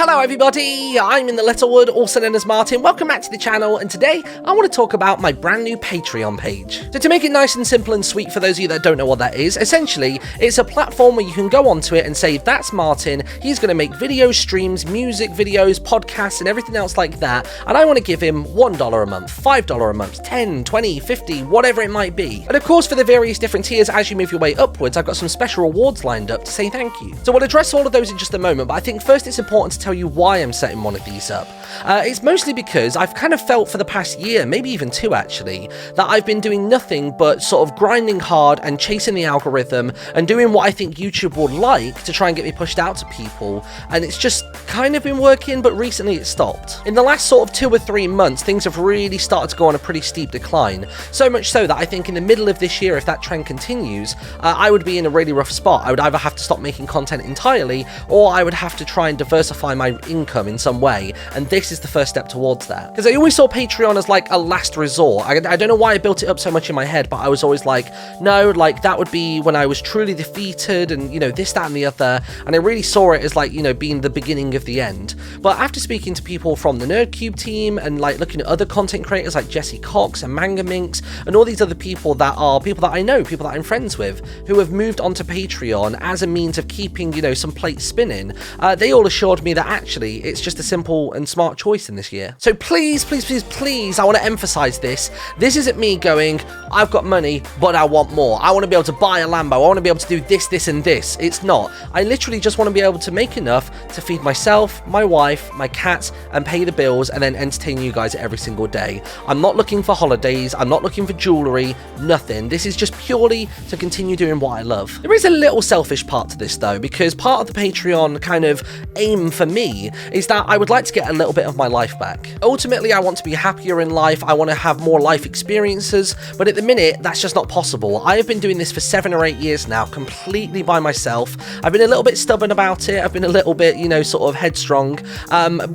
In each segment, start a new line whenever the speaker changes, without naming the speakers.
Hello everybody, I'm InTheLittleWood, also known as Martin. Welcome back to the channel, and today I want to talk about my brand new Patreon page. So to make it nice and simple and sweet for those of you that don't know what that is, essentially it's a platform where you can go onto it and say, that's Martin, he's going to make videos, streams, music videos, podcasts and everything else like that, and I want to give him $1 a month, $5 a month, 10, 20, 50, whatever it might be. And of course for the various different tiers as you move your way upwards, I've got some special rewards lined up to say thank you. So we'll address all of those in just a moment, but I think first it's important to tell you why I'm setting one of these up. It's mostly because I've kind of felt for the past year, maybe even two actually, that I've been doing nothing but sort of grinding hard and chasing the algorithm and doing what I think YouTube would like to try and get me pushed out to people, and it's just kind of been working, but recently it stopped. In the last sort of 2 or 3 months, things have really started to go on a pretty steep decline, so much so that I think in the middle of this year, if that trend continues, I would be in a really rough spot. I would either have to stop making content entirely, or I would have to try and diversify my income in some way, and this is the first step towards that. Because I always saw Patreon as like a last resort. I don't know why I built it up so much in my head, but I was always like, no, like that would be when I was truly defeated and, you know, this, that and the other, and I really saw it as like, you know, being the beginning of the end. But after speaking to people from the NerdCube team and like looking at other content creators like Jesse Cox and Manga Minx and all these other people that are people that I know, people that I'm friends with, who have moved onto Patreon as a means of keeping, you know, some plates spinning, they all assured me that actually it's just a simple and smart choice in this year. So please, please, please, please, I want to emphasize this. This isn't me going, I've got money, but I want more. I want to be able to buy a Lambo. I want to be able to do this, this, and this. It's not. I literally just want to be able to make enough to feed myself, my wife, my cats, and pay the bills, and then entertain you guys every single day. I'm not looking for holidays. I'm not looking for jewelry, nothing. This is just purely to continue doing what I love. There is a little selfish part to this though, because part of the Patreon kind of aim for me is that I would like to get a little bit of my life back. Ultimately, I want to be happier in life. I want to have more life experiences, but at the minute, that's just not possible. I have been doing this for 7 or 8 years now, completely by myself. I've been a little bit stubborn about it. I've been a little bit, you know, sort of headstrong,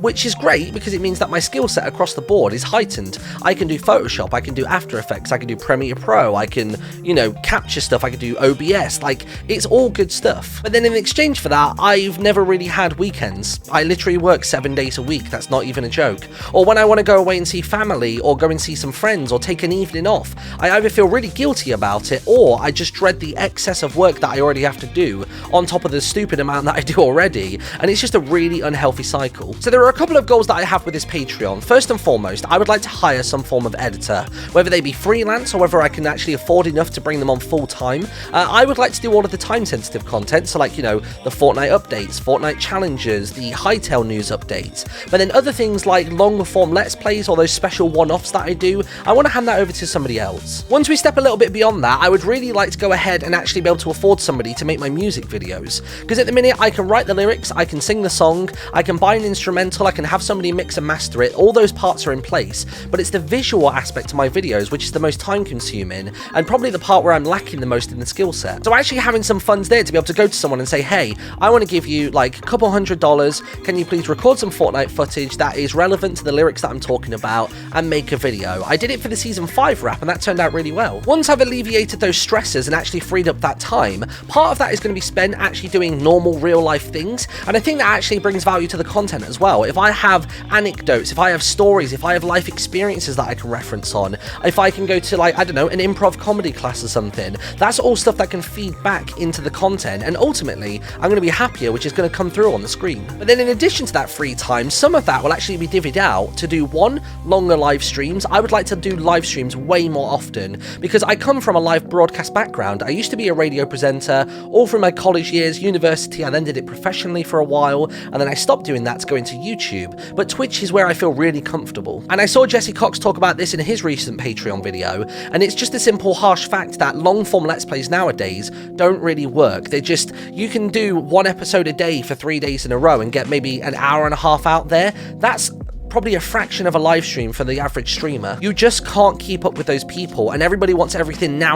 which is great because it means that my skill set across the board is heightened. I can do Photoshop, I can do After Effects, I can do Premiere Pro, I can, you know, capture stuff, I can do OBS, like, it's all good stuff. But then in exchange for that, I've never really had weekends. I literally work 7 days a week, that's not even a joke. Or when I want to go away and see family, or go and see some friends, or take an evening off, I either feel really guilty about it, or I just dread the excess of work that I already have to do, on top of the stupid amount that I do already, and it's just a really unhealthy cycle. So there are a couple of goals that I have with this Patreon. First and foremost, I would like to hire some form of editor, whether they be freelance, or whether I can actually afford enough to bring them on full time. I would like to do all of the time-sensitive content, so like, you know, the Fortnite updates, Fortnite challenges, the Hightail news updates, but then other things like long-form Let's Plays or those special one-offs that I do, I want to hand that over to somebody else. Once we step a little bit beyond that, I would really like to go ahead and actually be able to afford somebody to make my music videos, because at the minute I can write the lyrics, I can sing the song, I can buy an instrumental, I can have somebody mix and master it, all those parts are in place, but it's the visual aspect of my videos which is the most time-consuming, and probably the part where I'm lacking the most in the skill set. So actually having some funds there to be able to go to someone and say, hey, I want to give you like a couple $100, can you please record some Fortnite footage that is relevant to the lyrics that I'm talking about and make a video. I did it for the season 5 wrap and that turned out really well. Once I've alleviated those stresses and actually freed up that time, part of that is going to be spent actually doing normal real life things, and I think that actually brings value to the content as well. If I have anecdotes, if I have stories, if I have life experiences that I can reference on, if I can go to like, I don't know, an improv comedy class or something, that's all stuff that can feed back into the content, and ultimately I'm going to be happier, which is going to come through on the screen. But then in addition to that free time, some of that will actually be divvied out to do longer live streams. I would like to do live streams way more often because I come from a live broadcast background. I used to be a radio presenter all through my college years, university. I then did it professionally for a while, and then I stopped doing that to go into YouTube. But Twitch is where I feel really comfortable. And I saw Jesse Cox talk about this in his recent Patreon video, and it's just a simple harsh fact that long form Let's Plays nowadays don't really work. They're just, you can do 1 episode a day for 3 days in a row and get maybe an hour and a half out there. That's probably a fraction of a live stream for the average streamer. You just can't keep up with those people, and everybody wants everything now.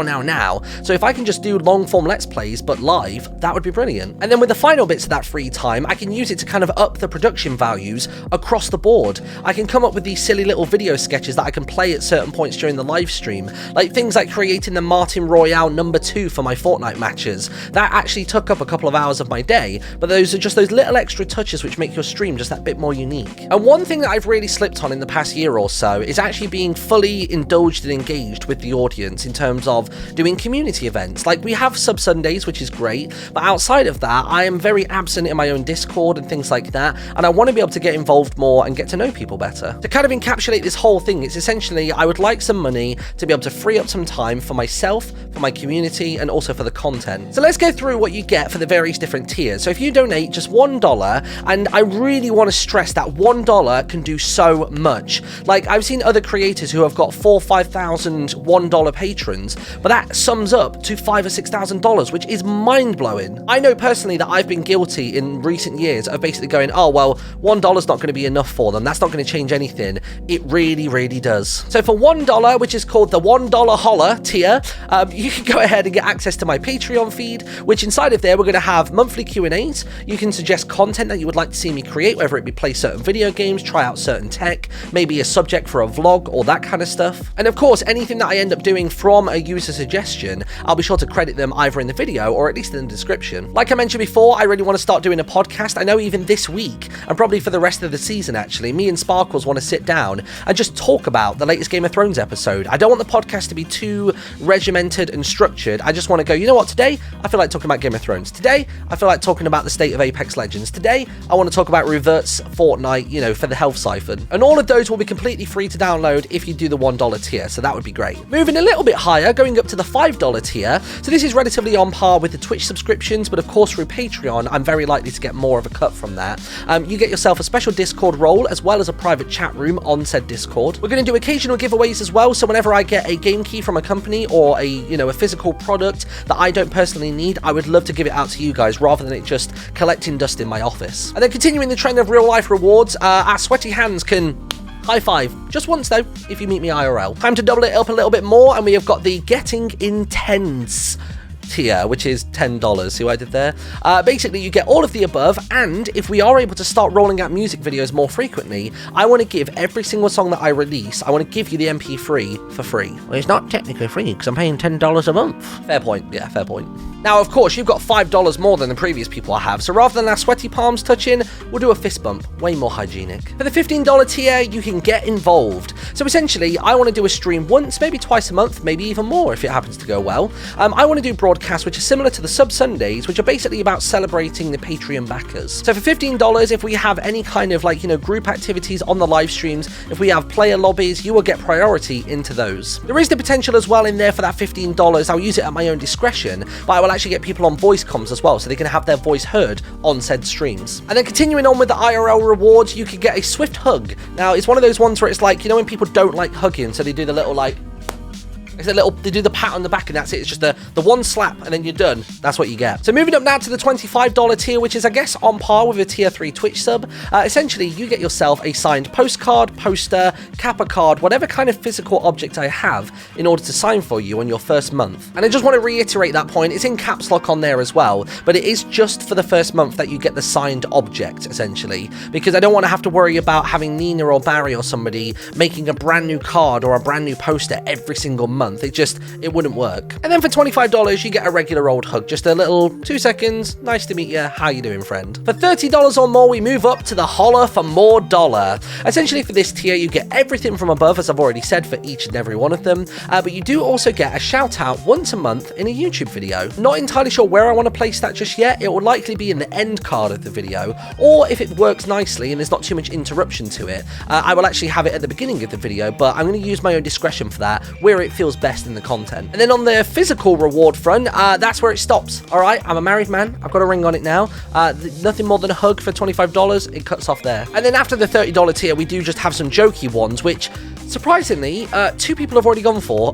So if I can just do long form Let's Plays, but live, that would be brilliant. And then with the final bits of that free time, I can use it to kind of up the production values across the board. I can come up with these silly little video sketches that I can play at certain points during the live stream, like things like creating the Martin Royale #2 for my Fortnite matches. That actually took up a couple of hours of my day, but those are just those little extra touches which make your stream just that bit more unique. And one thing that I've really slipped on in the past year or so is actually being fully indulged and engaged with the audience in terms of doing community events. Like, we have Sub Sundays, which is great, but outside of that, I am very absent in my own Discord and things like that, and I want to be able to get involved more and get to know people better. To kind of encapsulate this whole thing, it's essentially, I would like some money to be able to free up some time for myself, for my community, and also for the content. So let's go through what you get for the various different tiers. So if you donate just $1, and I really want to stress that $1 can do so much. Like, I've seen other creators who have got 4,000, 5,000 $1 patrons, but that sums up to $5,000 or $6,000, which is mind-blowing. I know personally that I've been guilty in recent years of basically going, oh, well, $1 not going to be enough for them. That's not going to change anything. It really, really does. So for $1, which is called the $1 holler tier, you can go ahead and get access to my Patreon feed, which inside of there, we're going to have monthly Q&As. You can suggest content that you would like to see me create, whether it be play certain video games, try out certain tech, maybe a subject for a vlog, or that kind of stuff. And of course, anything that I end up doing from a user suggestion, I'll be sure to credit them either in the video or at least in the description. Like I mentioned before, I really want to start doing a podcast. I know even this week, and probably for the rest of the season actually, me and Sparkles want to sit down and just talk about the latest Game of Thrones episode. I don't want the podcast to be too regimented and structured. I just want to go, you know what, today I feel like talking about Game of Thrones. Today I feel like talking about the state of Apex Legends. Today I want to talk about Revert's Fortnite, you know, for the health siphon. And all of those will be completely free to download if you do the $1 tier, so that would be great. Moving a little bit higher, going up to the $5 tier. So this is relatively on par with the Twitch subscriptions, but of course through Patreon, I'm very likely to get more of a cut from that. You get yourself a special Discord role, as well as a private chat room on said Discord. We're going to do occasional giveaways as well, so whenever I get a game key from a company or a physical product that I don't personally need, I would love to give it out to you guys rather than it just collecting dust in my office. And then continuing the trend of real life rewards, our sweaty hands can high five. Just once though, if you meet me IRL. Time to double it up a little bit more, and we have got the Getting Intense tier, which is $10. See what I did there? Basically, you get all of the above, and if we are able to start rolling out music videos more frequently, I want to give every single song that I release, I want to give you the MP3 for free. Well, it's not technically free because I'm paying $10 a month. Fair point. Yeah, fair point. Now, of course, you've got $5 more than the previous people I have, so rather than our sweaty palms touching, we'll do a fist bump. Way more hygienic. For the $15 tier, you can get involved. So essentially, I want to do a stream once, maybe twice a month, maybe even more if it happens to go well. I want to do broadcasts which are similar to the Sub Sundays, which are basically about celebrating the Patreon backers. So for $15, if we have any kind of group activities on the live streams, if we have player lobbies, you will get priority into those. There is the potential as well in there for that $15. I'll use it at my own discretion, but I will actually get people on voice comms as well, so they can have their voice heard on said streams. And then continuing on with the IRL rewards, you can get a swift hug. Now, it's one of those ones where it's like, you know when people don't like hugging, so they do the little they do the pat on the back and that's it. It's just the one slap and then you're done. That's what you get. So moving up now to the $25 tier, which is, I guess, on par with a tier 3 Twitch sub. Essentially, you get yourself a signed postcard, poster, kappa card, whatever kind of physical object I have in order to sign for you on your first month. And I just want to reiterate that point. It's in caps lock on there as well, but it is just for the first month that you get the signed object, essentially, because I don't want to have to worry about having Nina or Barry or somebody making a brand new card or a brand new poster every single month. It wouldn't work. And then for $25, you get a regular old hug, just a little 2 seconds, nice to meet you, how you doing, friend? For $30 or more, we move up to the holler for more dollar. Essentially, for this tier, you get everything from above, as I've already said, for each and every one of them, but you do also get a shout out once a month in a YouTube video. Not entirely sure where I want to place that just yet. It will likely be in the end card of the video, or if it works nicely and there's not too much interruption to it, I will actually have it at the beginning of the video, but I'm going to use my own discretion for that, where it feels best in the content. And then on the physical reward front, that's where it stops. All right, I'm a married man. I've got a ring on it now. Nothing more than a hug for $25. It cuts off there. And then after the $30 tier, we do just have some jokey ones, which Surprisingly, 2 people have already gone for.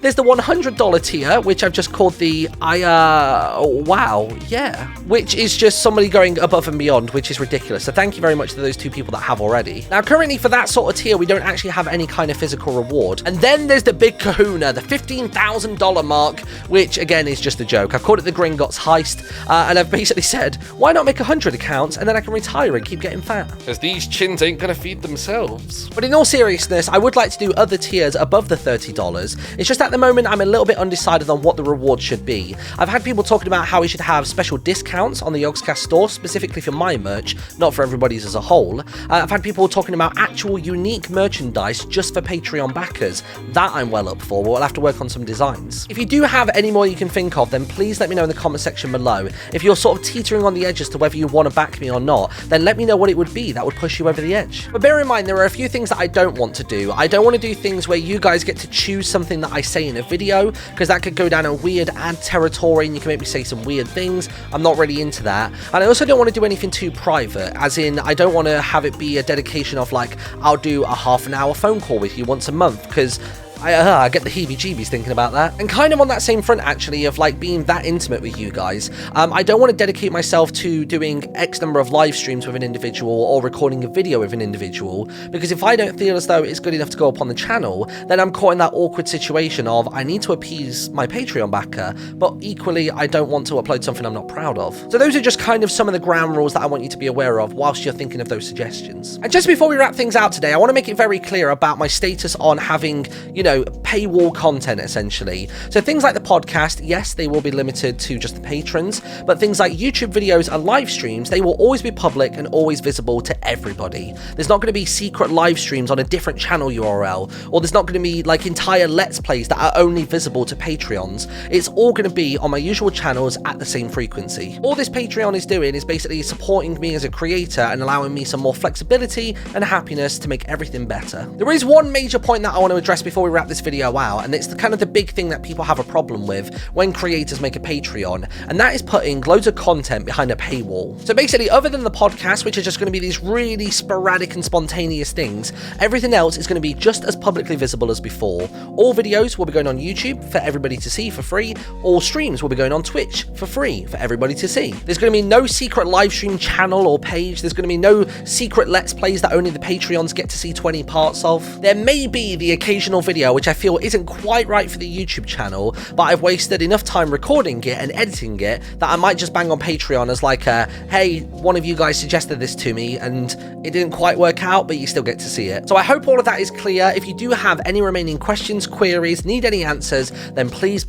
There's the $100 tier, which I've just called the wow, yeah, which is just somebody going above and beyond, which is ridiculous. So thank you very much to those 2 people that have already. Now, currently for that sort of tier, we don't actually have any kind of physical reward. And then there's the big kahuna, the $15,000 mark, which again is just a joke. I've called it the Gringotts heist, and I've basically said, why not make 100 accounts and then I can retire and keep getting fat?
Because these chins ain't gonna feed themselves.
But in all seriousness, I would like to do other tiers above the $30. It's just at the moment I'm a little bit undecided on what the reward should be. I've had people talking about how we should have special discounts on the Yogscast store, specifically for my merch, not for everybody's as a whole. I've had people talking about actual unique merchandise just for Patreon backers. That I'm well up for, but we'll have to work on some designs. If you do have any more you can think of, then please let me know in the comment section below. If you're sort of teetering on the edge as to whether you want to back me or not, then let me know what it would be that would push you over the edge. But bear in mind, there are a few things that I don't want to do. I don't want to do things where you guys get to choose something that I say in a video, because that could go down a weird ad territory and you can make me say some weird things. I'm not really into that. And I also don't want to do anything too private, as in I don't want to have it be a dedication of like, I'll do a half-an-hour phone call with you once a month, because I get the heebie-jeebies thinking about that. And kind of on that same front, actually, of like being that intimate with you guys, I don't want to dedicate myself to doing X number of live streams with an individual or recording a video with an individual, because if I don't feel as though it's good enough to go up on the channel, then I'm caught in that awkward situation of I need to appease my Patreon backer, but equally I don't want to upload something I'm not proud of. So those are just kind of some of the ground rules that I want you to be aware of whilst you're thinking of those suggestions. And just before we wrap things out today, I want to make it very clear about my status on having, you know, paywall content essentially. So things like the podcast, yes, they will be limited to just the patrons, but things like YouTube videos and live streams, they will always be public and always visible to everybody. There's not going to be secret live streams on a different channel URL, or there's not going to be like entire Let's Plays that are only visible to Patreons. It's all going to be on my usual channels at the same frequency. All this Patreon is doing is basically supporting me as a creator and allowing me some more flexibility and happiness to make everything better. There is one major point that I want to address before we wrap this video out, and it's the kind of the big thing that people have a problem with when creators make a Patreon, and that is putting loads of content behind a paywall. So basically, other than the podcast, which are just going to be these really sporadic and spontaneous things, everything else is going to be just as publicly visible as before. All videos will be going on YouTube for everybody to see for free. All streams will be going on Twitch for free for everybody to see. There's going to be no secret live stream channel or page. There's going to be no secret Let's Plays that only the Patreons get to see 20 parts of. There may be the occasional video which I feel isn't quite right for the YouTube channel, but I've wasted enough time recording it and editing it that I might just bang on Patreon as like a, hey, one of you guys suggested this to me and it didn't quite work out, but you still get to see it. So I hope all of that is clear. If you do have any remaining questions, queries, need any answers, then please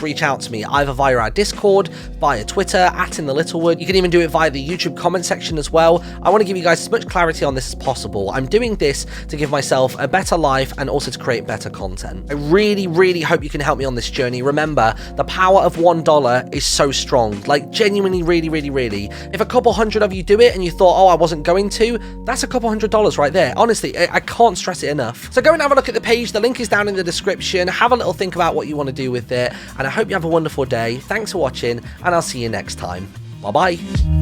reach out to me either via our Discord, via Twitter, @InTheLittleWood. You can even do it via the YouTube comment section as well. I want to give you guys as much clarity on this as possible. I'm doing this to give myself a better life and also to create better content. I really hope you can help me on this journey. Remember, the power of $1 is so strong, like genuinely really. If a couple hundred of you do it and you thought, oh, I wasn't going to, that's a couple $100 right there. Honestly, I can't stress it enough. So go and have a look at the page. The link is down in the description. Have a little think about what you want to do with it, and I hope you have a wonderful day. Thanks for watching, and I'll see you next time. Bye-bye.